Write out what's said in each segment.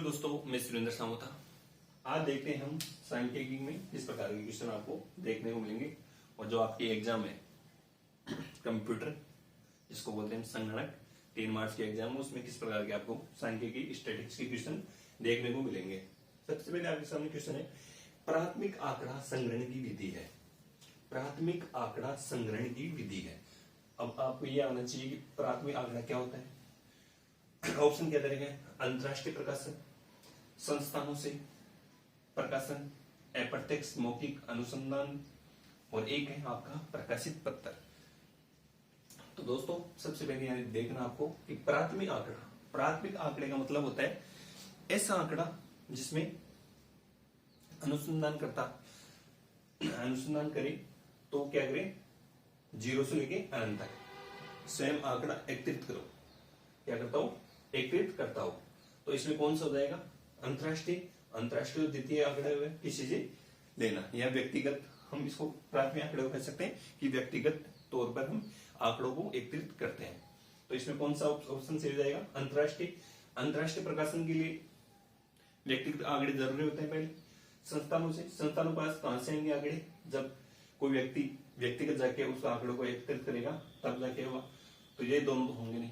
दोस्तों, मैं सुरेंद्र सामोता। आज देखते हैं हम सांख्यिकी में किस प्रकार के क्वेश्चन आपको देखने को मिलेंगे और जो आपकी एग्जाम है कंप्यूटर जिसको बोलते हैं संगणक 3 मार्च की एग्जाम है, उसमें किस प्रकार के आपको सांख्यिकी स्टैटिस्टिक्स के क्वेश्चन देखने को मिलेंगे। सबसे पहले आपके सामने क्वेश्चन है, प्राथमिक आंकड़ा संग्रहण की विधि है। प्राथमिक आंकड़ा संग्रहण की विधि है। अब आपको यह आना चाहिए कि प्राथमिक आंकड़ा क्या होता है। ऑप्शन क्या करेंगे, अंतरराष्ट्रीय प्रकाशन, संस्थानों से प्रकाशन, अप्रत्यक्ष मौखिक अनुसंधान और एक है आपका प्रकाशित पत्र। तो दोस्तों सबसे पहले यहाँ देखना आपको कि प्राथमिक आंकड़े का मतलब होता है ऐसा आंकड़ा जिसमें अनुसंधान करे तो क्या करे, 0 से लेके अनंत तक स्वयं आंकड़ा एकत्रित करो। क्या करता हूं, एकत्रित करता हूं। तो इसमें कौन सा हो जाएगा, अंतरराष्ट्रीय द्वितीय आंकड़े किसी से लेना या व्यक्तिगत, हम इसको प्राथमिक आंकड़े कह सकते हैं कि व्यक्तिगत तौर पर हम आंकड़ों को एकत्रित करते हैं। तो इसमें कौन सा ऑप्शन सही हो जाएगा, अंतरराष्ट्रीय प्रकाशन के लिए व्यक्तिगत आंकड़े जरूरी होते हैं। पहले संस्थानों पास कहां से आएंगे आंकड़े, जब कोई व्यक्ति व्यक्तिगत जाके उस आंकड़ों को एकत्रित करेगा तब जाके होगा। तो ये दोनों होंगे नहीं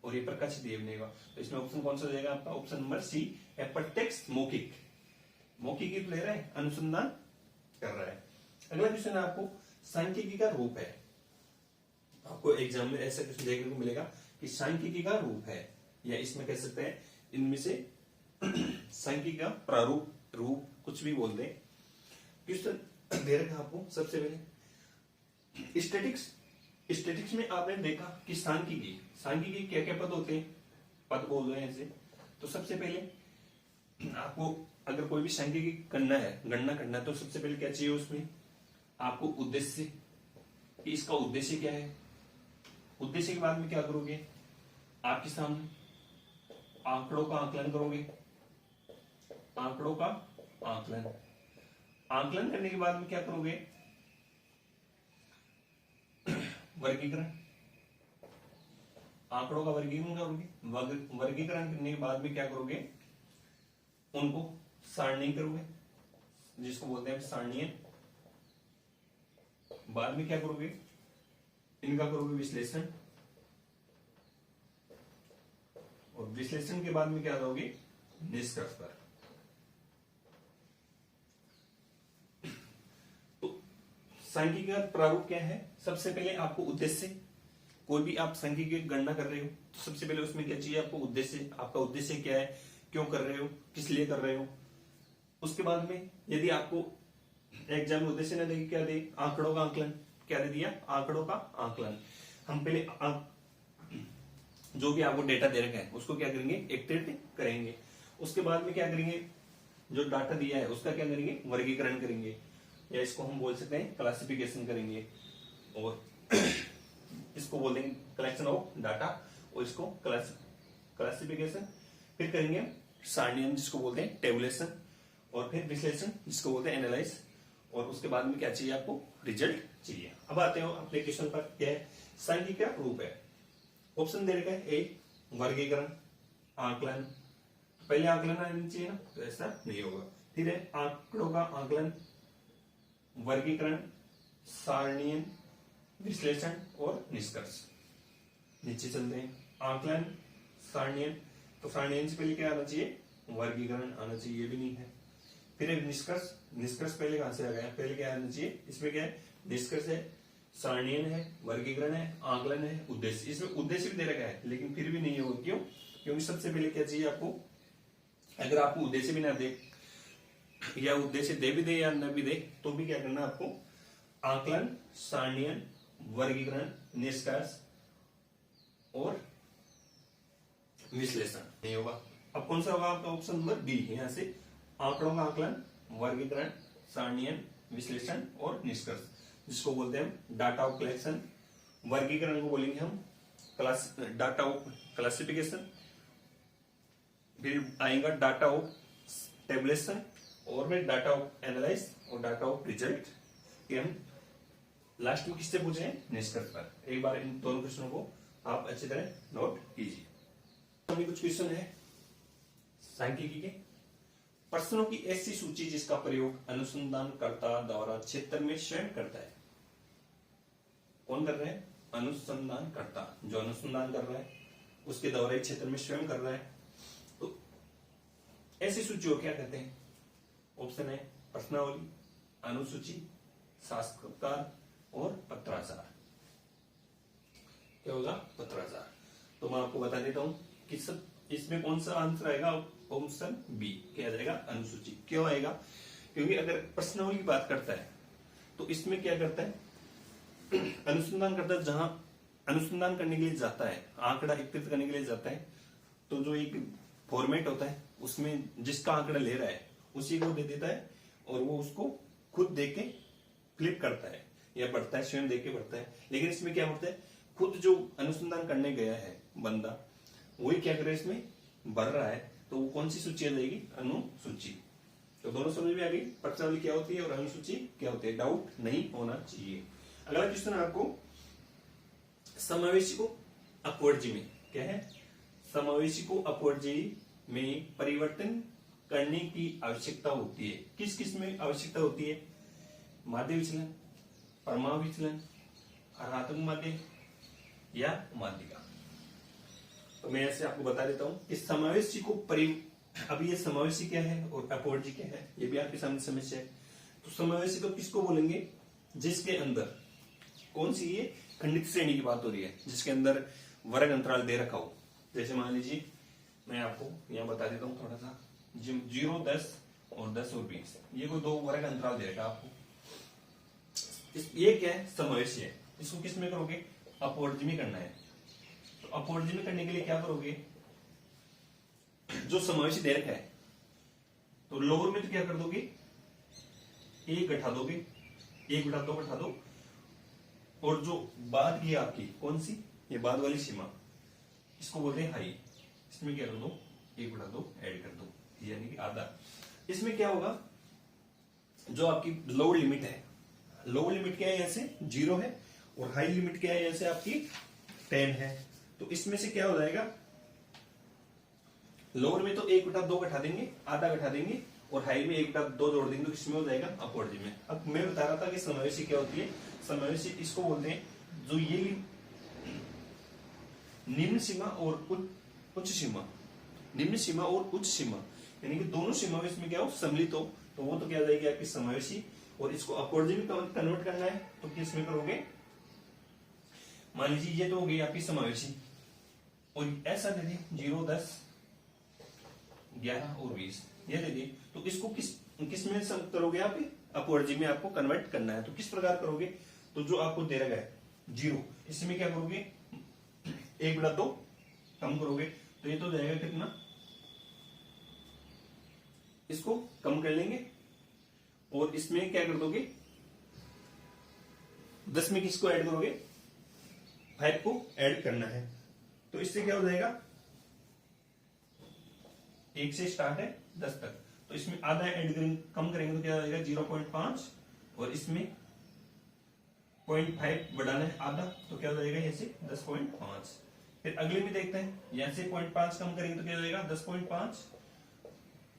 और ये प्रकाशित ये बनेगा। तो इसमें ऑप्शन कौन सा हो जाएगा आपका, ऑप्शन नंबर सी, अप्रत्यक्ष मौखिक ही ले रहा है, अनुसंधान कर रहा है। अगला क्वेश्चन है आपको, सांख्यिकी का रूप है। आपको एग्जाम में ऐसा क्वेश्चन देखने को मिलेगा कि सांख्यिकी का रूप है, या इसमें कह सकते हैं इनमें से सांख्यिकी का प्रारूप, रूप कुछ भी बोल दें। क्वेश्चन दे रखा आपको सबसे पहले स्टैटिस्टिक्स में आपने देखा कि सांख्यिकी क्या क्या पद होते हैं, पद बोल रहे हैं ऐसे। तो सबसे पहले आपको अगर कोई भी सांख्यिकी गणना करना है तो सबसे पहले क्या चाहिए, उसमें आपको उद्देश्य कि इसका उद्देश्य क्या है। उद्देश्य के बाद में क्या करोगे, आपके सामने आंकड़ों का आकलन करोगे। आंकड़ों का आकलन करने के बाद में क्या करोगे, वर्गीकरण, आंकड़ों का वर्गीकरण करोगे। वर्गीकरण करने के बाद में क्या करोगे, उनको सारणी करोगे जिसको बोलते हैं सारणीय। बाद में क्या करोगे, इनका करोगे विश्लेषण, और विश्लेषण के बाद में क्या करोगे, निष्कर्ष पर। तो सांख्यिकी का प्रारूप क्या है, सबसे पहले आपको उद्देश्य, कोई भी आप सांख्यिकी की गणना कर रहे हो तो सबसे पहले उसमें क्या चाहिए आपको, उद्देश्य। आपका उद्देश्य क्या है, क्यों कर रहे हो, किस लिए कर रहे हो। उसके बाद में यदि आपको एग्जाम में उद्देश्य न दे, क्या दे, आंकड़ों का आकलन, क्या दे दिया, आंकड़ों का आकलन। हम पहले जो भी आपको डेटा दे रखा है उसको क्या करेंगे, एकत्रित करेंगे। उसके बाद में क्या करेंगे, जो डाटा दिया है उसका क्या करेंगे, वर्गीकरण करेंगे, या इसको हम बोल सकते हैं क्लासिफिकेशन करेंगे, और इसको बोल देंगे कलेक्शन ऑफ डाटा, और इसको क्लासिफिकेशन। फिर करेंगे सारणीयन जिसको बोलते हैं टेबुलेशन, और फिर विश्लेषण जिसको बोलते हैं एनालाइज, और उसके बाद में क्या चाहिए आपको, रिजल्ट चाहिए। अब आते हो अपने क्वेश्चन पर, क्या है, सांख्यिकी का रूप है। ऑप्शन दे रखा है, ए वर्गीकरण, आकलन। पहले आकलन आना चाहिए ना, तो ऐसा नहीं होगा। फिर है आंकड़ों का आकलन, वर्गीकरण, सारणीयन, विश्लेषण और निष्कर्ष। नीचे चलते हैं, आकलन, सारणीयन। तो सारणीयन से पहले क्या आना चाहिए, वर्गीकरण आना चाहिए, ये भी नहीं है। फिर एक निष्कर्ष पहले कहां से आ गया, पहले क्या आना चाहिए, इसमें क्या है, निष्कर्ष है, सारणीयन है, वर्गीकरण है, आकलन है, उद्देश्य। इसमें उद्देश्य भी दे रखा है लेकिन फिर भी नहीं होगा, क्यों, क्योंकि सबसे पहले क्या चाहिए आपको, अगर आपको उद्देश्य भी ना दे, या उद्देश्य दे भी दे या न भी दे, तो भी क्या करना आपको, आकलन, सारणीयन, वर्गीकरण, निष्कर्ष और विश्लेषण नहीं होगा। अब कौन सा होगा आपका, ऑप्शन नंबर बी, यहां से आंकड़ों का आकलन, वर्गीकरण, सारणीयन, विश्लेषण और निष्कर्ष, जिसको बोलते हैं हम डाटा ऑफ कलेक्शन। वर्गीकरण को बोलेंगे हम डाटा ऑफ क्लासिफिकेशन, फिर आएगा डाटा ऑफ टेबुलेशन, और फिर डाटा ऑफ एनालाइज और डाटा ऑफ रिजल्ट। ये हम लास्ट में किससे पूछे हैं, निष्कर्ष पर। एक बार इन दोनों क्वेश्चनों को आप अच्छी तरह नोट कीजिए। अभी कुछ क्वेश्चन है सांख्यिकी के प्रश्नों की ऐसी सूची जिसका प्रयोग अनुसंधानकर्ता द्वारा क्षेत्र में स्वयं करता है। कौन कर रहा है? अनुसंधानकर्ता, जो अनुसंधान कर रहा है उसके द्वारा ही क्षेत्र में स्वयं कर रहा है। तो ऐसी सूची को क्या कहते हैं? ऑप्शन है प्रश्नावली, अनुसूची, साक्षात्कार और पत्राचार। क्या होगा? पत्राचार। तो मैं आपको बता देता हूं कि सब इसमें कौन सा आंसर आएगा? ऑप्शन बी, क्या जाएगा? अनुसूची। क्यों आएगा? क्योंकि अगर प्रश्नावली की बात करता है तो इसमें क्या करता है? अनुसंधान करता है, जहां अनुसंधान करने के लिए जाता है, आंकड़ा एकत्रित करने के लिए जाता है, तो जो एक फॉर्मेट होता है उसमें जिसका आंकड़ा ले रहा है उसी को दे देता है और वो उसको खुद देख के क्लिक करता है या पढ़ता है, स्वयं देख के पढ़ता है। लेकिन इसमें क्या होता है? खुद जो अनुसंधान करने गया है बंदा, वही क्या कर रहा है? इसमें भर रहा है। तो वो कौन सी सूची आ जाएगी? अनुसूची। तो दोनों समझ में आ गई, प्रश्नावली क्या होती है और अनुसूची क्या होती है? डाउट नहीं होना चाहिए। अगला क्वेश्चन आपको समावेशी को अपवर्जी में क्या है? समावेशी को अपवर्जी में परिवर्तन करने की आवश्यकता होती है। किस किस में आवश्यकता होती है? माध्य विचलन, परमाणु विचलन, हरात्मक माध्य या माध्यिका। तो मैं ऐसे आपको बता देता हूं कि समावेशी को अभी ये समावेशी क्या है और अपवर्जी क्या है, ये भी आपके सामने समस्या है। तो समावेशी तो किसको बोलेंगे? जिसके अंदर कौन सी? ये खंडित श्रेणी की बात हो रही है, जिसके अंदर वर्ग अंतराल दे रखा हो। जैसे मान लीजिए मैं आपको यहां बता देता हूं थोड़ा सा, 0, 10 और 10 और 20, ये कोई दो वर्ग अंतराल दे रखा आपको। ये क्या है? समावेशी है। इसको किस में करोगे? अपवर्जी में करना है। तो अपवर्जी में करने के लिए क्या करोगे? जो समावेशी दे रखा है तो लोअर में तो क्या कर दोगे? 1 घटा दोगे, 1/2 घटा दो, और जो बाद की आपकी कौन सी? ये बाद वाली सीमा, इसको बोलते हैं हाई। इसमें क्या कर दो? 1/2 ऐड कर दो, यानी कि आधा। इसमें क्या होगा? जो आपकी लोअर लिमिट है, लोअर लिमिट क्या है? यहाँ से 0 है, और हाई लिमिट क्या है? यहाँ से आपकी 10 है। तो इसमें से क्या हो जाएगा? लोअर में तो 1/2 घटा देंगे, आधा घटा देंगे, और हाई में 1/2 जोड़ देंगे, तो किसमें हो जाएगा? अपवर्जी में। अब मैं बता रहा था कि समावेशी क्या होती है। समावेशी इसको बोलते हैं जो ये निम्न सीमा और उच्च सीमा, निम्न सीमा और उच्च सीमा, यानी कि दोनों सीमा में इसमें क्या हो? सम्मिलित हो, तो वो तो क्या जाएगी? आपकी समावेशी। और इसको अपवर्जी में कन्वर्ट करना है तो किस में करोगे? मान लीजिए ये तो हो गई आपकी समावेशी, और ऐसा दे दी 0, 10, 11 और 20, ये दे दी। तो इसको किस में करोगे? आप अपवर्जी में आपको कन्वर्ट करना है। तो किस प्रकार करोगे? तो जो आपको दे रखा है 0, इसमें क्या करोगे? 1/2 कम करोगे, तो ये तो जाएगा कितना? इसको कम कर लेंगे, और इसमें क्या कर दोगे? 10 में किसको ऐड करोगे? 5 को ऐड करना है। तो इससे क्या हो जाएगा? 1 से स्टार्ट है 10 तक, तो इसमें आधा ऐड करेंगे, कम करेंगे तो क्या हो जाएगा? 0.5, और इसमें 0.5 बढ़ाना है आधा, तो क्या हो जाएगा? यहाँ से 10.5। फिर अगले में देखते हैं, यहाँ से 0.5 कम करेंगे तो क्या हो जाएगा? 10.5,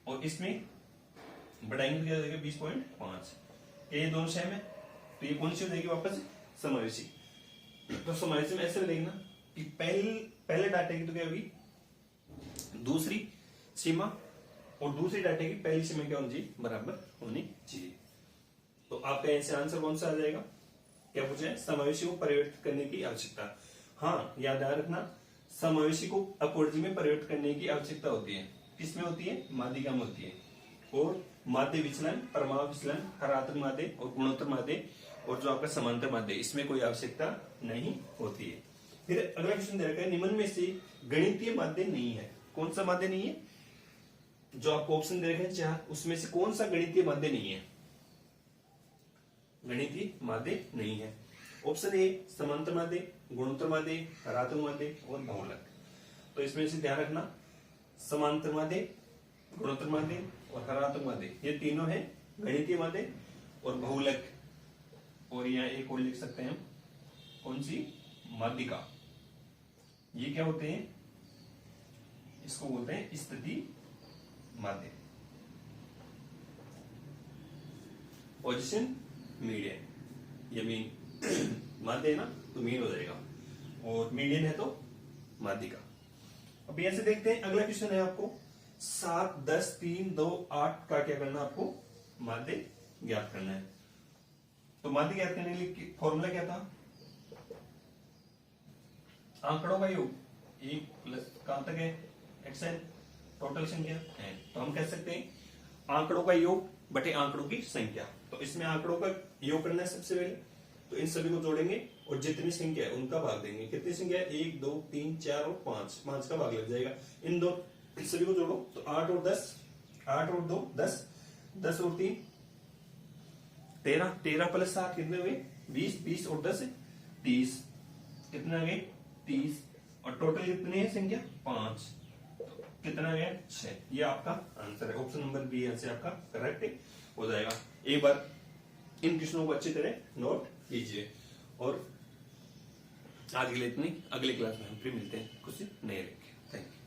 और इसमें बढ़ाएंगे तो क्या हो जाएगा? 20.5। ये दोनों सेम है, तो ये कौन सी हो जाएगी? वापस समावेशी। तो समावेशी में ऐसे देखना कि पहले डाटे की तो क्या होगी? दूसरी सीमा, और दूसरी डाटे की पहली सीमा क्या होनी चाहिए? बराबर होनी चाहिए। तो आपका ऐसे आंसर कौन सा आ जाएगा? क्या पूछा है? समावेशी को परिवर्तित करने की आवश्यकता। हाँ, याद रखना, समावेशी को अपवर्जी में परिवर्तित करने की आवश्यकता होती है। किसमें होती है? माध्यिका में होती है। और माध्य विचलन, परमाणु विचलन, हरात्मक माध्य और गुणोत्तर माध्य, और जो आपका समांतर माध्य, इसमें कोई आवश्यकता नहीं होती है। फिर अगला क्वेश्चन दे रखा है, निम्न में से गणितीय माध्य नहीं है। कौन सा माध्य नहीं है? जो आपको ऑप्शन दे रखे हैं 4, उसमें से कौन सा गणितीय माध्य नहीं है? गणितीय माध्य नहीं है। ऑप्शन ए समांतर माध्य, गुणोत्तर माध्य, हरात्मक माध्य और बहुलक। तो इसमें से ध्यान रखना, समांतर माध्य, गुणोत्तर माध्य और हरात्मक माध्य, ये तीनों है गणितीय माध्य और बहुलक। और यहाँ एक और लिख सकते हैं हम, कौन सी? माध्यिका। ये क्या होते हैं? इसको बोलते हैं स्थिति माध्य, पोजीशन मीडियन, ये मीन माध्य है ना तो मीन हो जाएगा, और मीडियन है तो माध्यिका। अब यहां से देखते हैं अगला क्वेश्चन है आपको 7, 10, 3, 2, 8 का क्या करना, आपको माध्य ज्ञात करना है। तो माध्य ज्ञात करने के लिए फॉर्मूला क्या था, आंकड़ों का योग, e प्लस कहां तक है xn, टोटल संख्या है, तो हम कह सकते हैं आंकड़ों का योग बटे आंकड़ों की संख्या। तो इसमें आंकड़ों का योग करना है सबसे पहले, तो इन सभी को जोड़ेंगे और जितनी संख्या है उनका भाग देंगे। कितनी संख्या है, 1, 2, 3, 4 और 5 का भाग लग जाएगा। इन सभी को जोड़ो तो 8 और 10, 8 और 2 10, 10 और 3 13, 13 प्लस 7 कितने हुए 20, 20 और 10 30, कितने आ गए 30, और टोटल कितनी है संख्या 5, कितना गया 6। ये आपका आंसर है, ऑप्शन नंबर बी से आपका करेक्ट हो जाएगा। एक बार इन क्वेश्चनों को अच्छी तरह नोट कीजिए, और आज के लिए इतनी, अगली क्लास में हम फिर मिलते हैं कुछ नए लेके। Thank you.